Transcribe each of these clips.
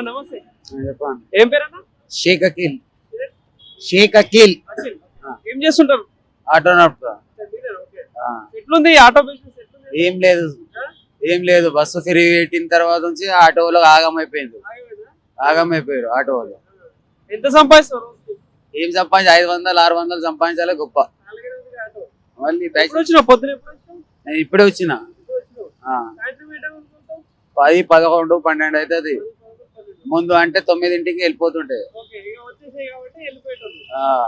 అన్న నమస్తే. చెప్పండి. ఏం పేరన్న? షేక్ అఖిల్. షేక్ అఖిల్. అఖిల్. ఏం చేస్తుంటారు? ఆటో నడుపుతా. ఓకే. ఎట్లుంది ఆటో బిజినెస్ ఎట్లుంది? ఏం లేదు, ఏం లేదు. బస్సు ఫ్రీ పెట్టిన తర్వాత నుంచి ఆటోలో ఆగమైపోయింది. ఆగమైపోయారు ఆటో వాళ్ళు. ఎంత సంపాదిస్తారు? ఏం సంపాదించి 500 600 సంపాదించాలి గొప్ప. మళ్ళీ ఎప్పుడు వచ్చినావు? పొద్దున ఎప్పుడు వచ్చినావు? నేను ఇప్పుడే వచ్చిన. సాయంత్రం ఏ టైం వరకు? 10 11 12 అవుతుంది. ముందు అంటే 9ంటికి వెళ్ళిపోతుంటే. ఓకే, ఇక వచ్చేసాయి కాబట్టి వెళ్ళిపోయేటోళ్ళు.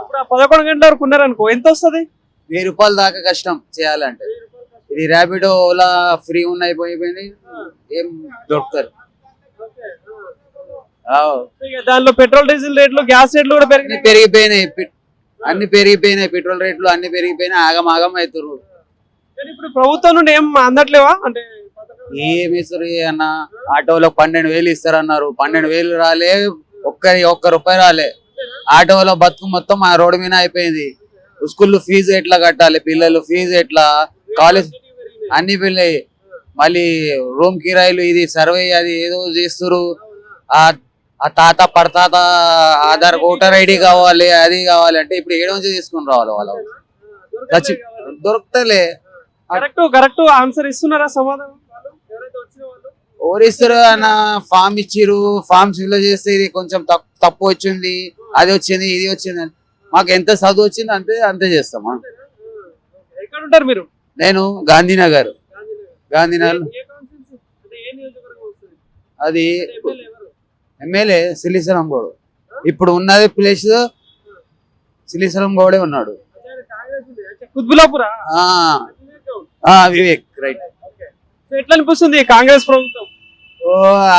ఇప్పుడు ఆ 11 గంటల వరకు ఉన్నారనుకో ఎంత వస్తుంది? 1000 రూపాయలు దాకా కష్టం చేయాలంటే. ఇది ర్యాపిడో ఓలా ఫ్రీ ఉన్నాయి పోయిపోయింది, ఏం దొరుకుతారు. ఇక దానిలో పెట్రోల్ డీజిల్ రేట్లు గ్యాస్ రేట్లు కూడా పెరిగిపోయినాయి. అన్ని పెరిగిపోయినాయి, పెట్రోల్ రేట్లు అన్ని పెరిగిపోయినాయి. ఆగం ఆగం అవుతారు. ఇప్పుడు ప్రభుత్వం నుండి ఏం అందట్లేవా? అంటే ఏమి ఇస్తారు అన్న? ఆటోలో 12,000 ఇస్తారన్నారు. 12,000 రాలే, ఒక్క రూపాయి రాలే. ఆటోలో బతుకు మొత్తం ఆ రోడ్డు మీద అయిపోయింది. స్కూల్ ఫీజు ఎట్లా కట్టాలి, పిల్లలు ఫీజు ఎట్లా, కాలేజ్ అన్ని పిల్లయి. మళ్ళీ రూమ్ కిరాయిలు, ఇది సర్వే అది ఏదో చేస్తారు. ఆ తాత పడతాత ఆధార్ ఓటర్ ఐడి కావాలి, అది కావాలి అంటే ఇప్పుడు ఏడో నుంచి తీసుకుని రావాలి. వాళ్ళు దొరుకుతలే. కరెక్ట్ ఆన్సర్ ఇస్తున్నారా సమాధానం? ఎవరు ఇస్తారు అన్న? ఫామ్ ఇచ్చిరు, ఫామ్స్ ఫిల్ చేస్తే ఇది కొంచెం తప్పు వచ్చింది, అది వచ్చింది, ఇది వచ్చింది అని. మాకు ఎంత చదువు వచ్చింది అంతే చేస్తామా. ఎక్కడ ఉంటారు మీరు? నేను గాంధీనగర్. అది ఎమ్మెల్యే సిలిసలం గౌడ్. ఇప్పుడు ఉన్నది ప్లేస్ సిలిసలం గౌడే ఉన్నాడు. వివేక్ రైట్. ఎట్లా అనిపిస్తుంది కాంగ్రెస్ ప్రభుత్వం?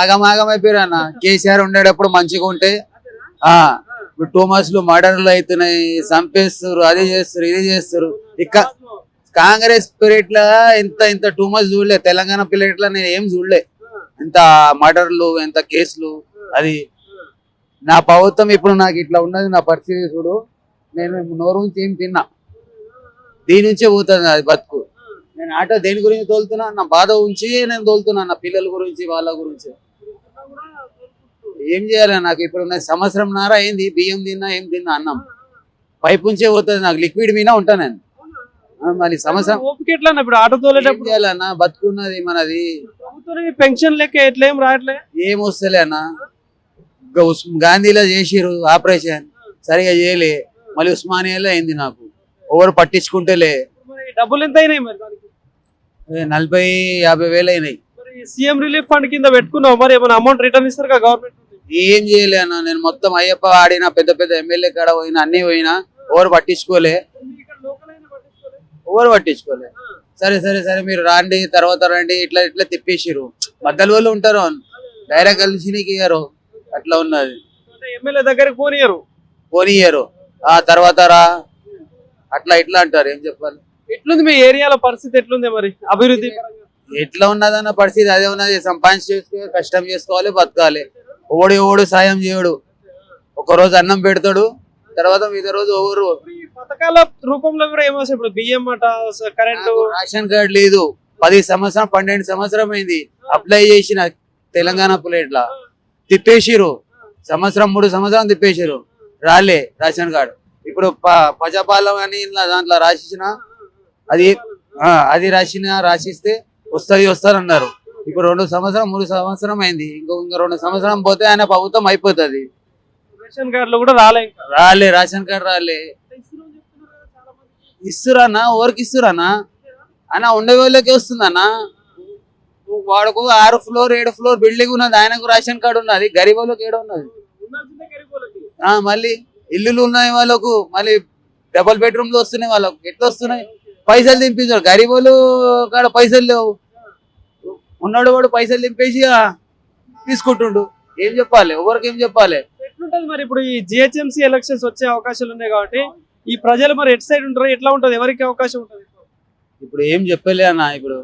ఆగమాగం అయిపోయారు అన్న. కేసీఆర్ ఉండేటప్పుడు మంచిగా ఉంటే ఇప్పుడు 2 months మర్డర్లు అవుతున్నాయి, చంపేస్తారు, అది చేస్తారు, ఇది చేస్తారు. ఇక కాంగ్రెస్ పీరియడ్ లా ఇంత 2 months చూడలే. తెలంగాణ పీరియడ్ లా నేను ఏం చూడలే. ఎంత మర్డర్లు, ఎంత కేసులు. అది నా ప్రభుత్వం ఇప్పుడు నాకు ఇట్లా ఉన్నది. నా పరిస్థితి చూడు. నేను నోరు నుంచి ఏం తిన్నా, దీని నుంచే పోతుంది అది బతుకు. నేను ఆటో దేని గురించి తోలుతున్నా? నా బాధ ఉంచి నేను తోలుతున్నా, నా పిల్లల గురించి, వాళ్ళ గురించి. ఏం చేయాలి నాకు? ఇప్పుడు నాకు 1.5 సంవత్సరం అయింది. బియ్యం తిన్నా, ఏం తిన్నా, అన్నం పైపు ఉంచే పోతుంది. నాకు లిక్విడ్ మీద ఉంటా నేను. మళ్ళీ సంవత్సరం ఇప్పుడు ఆటో తోలేటప్పుడు చేయాలన్నా? బతుకున్నది మనది. పెన్షన్ లెక్క ఎట్లా ఏం రావట్లే, ఏం వస్తలే అన్న. గాంధీలో చేసిరు ఆపరేషన్, సరిగా చేయలే. మళ్ళీ ఉస్మానియాలో అయింది. నాకు ఎవరు పట్టించుకుంటేలే. డబ్బులు ఎంత అయినాయి మరి? 40-50 వేలు అయినాయి. సీఎం రిలీఫ్ ఫండ్ కింద పెట్టుకున్నావు, మరి ఏమైనా అమౌంట్ రిటర్న్ ఇస్తారు గవర్నమెంట్? ఏం చేయలే అన్న. నేను మొత్తం అయ్యప్ప ఆడినా, పెద్ద ఎమ్మెల్యే కాడ పోయినా, అన్ని పోయినా, ఎవరు పట్టించుకోలే. సరే మీరు రాండి, తర్వాత రండి, ఇట్లా తిప్పేసిరు. మధ్యలో వాళ్ళు ఉంటారు, డైరెక్ట్ కలిసి నీకు ఇయ్యరు. అట్లా ఉన్నది. ఎమ్మెల్యే దగ్గరికి పోనీయరు. ఆ తర్వాత రా, అట్లా ఇట్లా అంటారు. ఏం చెప్పాలి? ఎట్లుంది మీ ఏరియాలో పరిస్థితి? ఎట్లుంది మరి అభివృద్ధి? ఎట్లా ఉన్నదన్న పరిస్థితి అదే ఉన్నది. సంపాదించి కష్టం చేసుకోవాలి, బతకాలి. ఓడు సాయం చేయడు. ఒకరోజు అన్నం పెడతాడు, తర్వాత మీద రోజు ఎవరు. పథకాల రూపంలో కూడా ఏమో ఇప్పుడు బియ్యం అట, కరెంటు, రేషన్ కార్డు లేదు. 10 సంవత్సరం 12 సంవత్సరం అయింది. అప్లై చేసిన తెలంగాణ ప్లేట్ల తిప్పేసిరు. 3 సంవత్సరం తిప్పేసిరు, రాలే రేషన్ కార్డు. ఇప్పుడు ప్రజాపాలన అని దాంట్లో రాసిచ్చిన, అది రాసిస్తే వస్తారన్నారు. ఇప్పుడు 2 సంవత్సరం 3 సంవత్సరం అయింది. ఇంకో 2 సంవత్సరం పోతే ఆయన ప్రభుత్వం అయిపోతుంది. రేషన్ కార్డులు కూడా రాలే రేషన్ కార్డు రాలే. ఇస్తురన్నా? ఎవరికి ఇస్తురన్నా అన్న? ఉండే వాళ్ళకి వస్తుందన్నా. వాడుకు 6 ఫ్లోర్ 7 ఫ్లోర్ బిల్డింగ్ ఉన్నది, ఆయనకు రేషన్ కార్డు ఉన్నది. గరీబ్ వాళ్ళకి ఏడ ఉన్నది? మళ్ళీ ఇల్లులు ఉన్నాయి వాళ్ళకు, మళ్ళీ డబుల్ బెడ్రూమ్లు వస్తున్నాయి వాళ్ళకు. ఎట్లా వస్తున్నాయి? పైసలు దింపించారు. గరీబ్ వాళ్ళు కాడ పైసలు లేవు. ఉన్నాడు వాడు పైసలు దింపేసి తీసుకుంటుండు. ఏం చెప్పాలి? ఎవరికి ఏం చెప్పాలి? ఎట్లుంటది మరి ఇప్పుడు ఈ జిహెచ్ఎంసీ ఎలక్షన్స్ వచ్చే అవకాశాలు ఉన్నాయి కాబట్టి ఈ ప్రజలు మరి ఎటు సైడ్ ఉంటారు? ఎట్లా ఉంటది? ఎవరికి అవకాశం ఉంటది? ఇప్పుడు ఏం చెప్పలే అన్న. ఇప్పుడు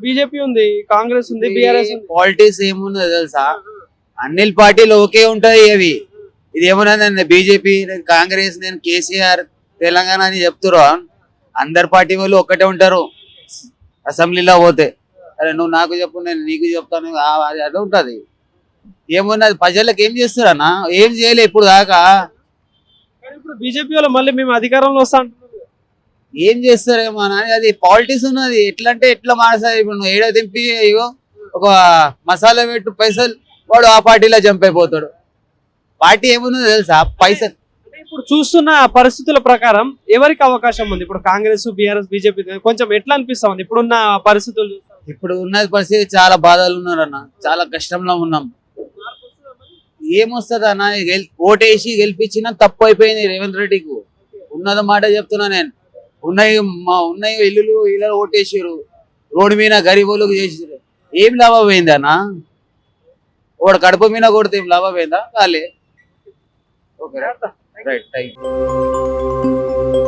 బీజేపీ ఉంది, కాంగ్రెస్ ఉంది, బీఆర్ఎస్ ఉంది. పాలిటిక్స్ ఏమున్నది తెలుసా? అన్ని పార్టీలు ఓకే ఉంటాయి. అవి ఇది ఏమన్నా బీజేపీ, నేను కాంగ్రెస్, నేను కేసీఆర్, తెలంగాణ అని చెప్తురా. అందరు పార్టీ వాళ్ళు ఒక్కటే ఉంటారు. అసెంబ్లీలో పోతే అరే నువ్వు నాకు చెప్పు, నేను నీకు చెప్తాను, అది ఉంటది. ఏమున్నది ప్రజలకు ఏం చేస్తారన్నా? ఏం చేయలే ఇప్పుడు దాకా. కానీ ఇప్పుడు బీజేపీ వాళ్ళు మళ్ళీ మేము అధికారంలో వస్తా అంటున్నారు. ఏం చేస్తారేమో అని అది పాలిటిక్స్ ఉన్నది. ఎట్లా అంటే ఎట్లా మానసాయి. ఇప్పుడు నువ్వు ఏడో తెంపి ఇగో ఒక మసాలా పెట్టు పైసలు, వాడు ఆ పార్టీలో జంప్ అయిపోతాడు. పార్టీ ఏమున్నదో తెలుసా? పైసలు. అంటే ఇప్పుడు చూస్తున్న పరిస్థితుల ప్రకారం ఎవరికి అవకాశం ఉంది? ఇప్పుడు కాంగ్రెస్, బీఆర్ఎస్, బీజేపీ కొంచెం ఎట్లా అనిపిస్తా ఉంది ఇప్పుడున్న పరిస్థితులు చూస్తా ఉంటే? ఇప్పుడు ఉన్న పరిస్థితి చాలా బాధలు ఉన్నారన్న, చాలా కష్టంలో ఉన్నాం. ఏమొస్తుంది అన్న? ఓటేసి గెలిపించినా తప్పు అయిపోయింది రేవంత్ రెడ్డికి. ఉన్నది మాట చెప్తున్నా నేను. ఉన్నాయి ఇల్లు ఓటేసారు, రోడ్డు మీద గరీబులకు చేసారు. ఏం లాభం అయింది అన్న? వాడు కడుపు మీద కొడితే ఏం లాభం అయిందా? కాలే. Okay right, thank you.